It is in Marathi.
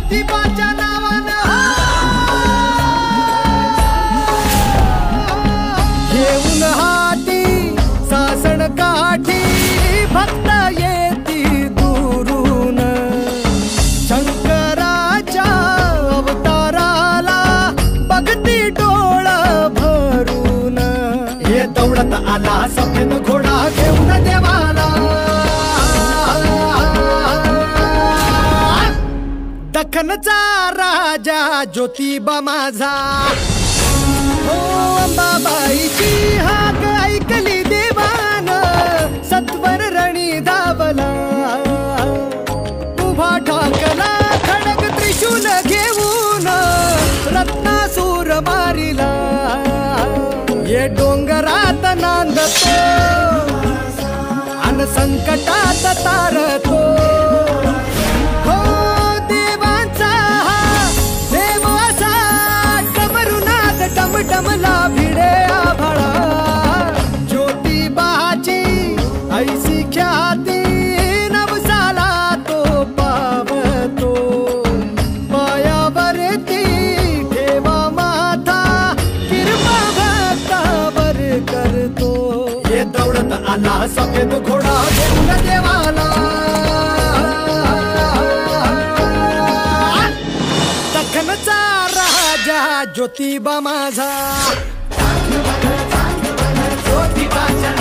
ज्योतिबाच्या नावानं घेऊन हाती सासण काठी भक्त येती दुरून शंकराच्या अवताराला बघती डोळ भरून हे दौडत आला सफेद घोडा घेऊन देवाला दख्खनचा राजा ज्योतिबा माझा हो अंबाबाईची हाक ऐकली देवान सत्वर रणी धावला उभा ठाकला खडक त्रिशूल घेऊन रत्नासूर मारिला ये डोंगरात नांदतो अन संकटात तारतो हो देवांचा देव असा डमरुनाद टमटमला भिडे आभाळा ज्योतिबाची ऐसी ख्याती नवसाला तो पावतो पायावरती ठेवा माथा किरपा भक्तावर करतो ये दौडत आला सफेद घोडा घेऊन देवाला दख्खनचा राजा ज्योतिबा माझा ज्योतिबाच्या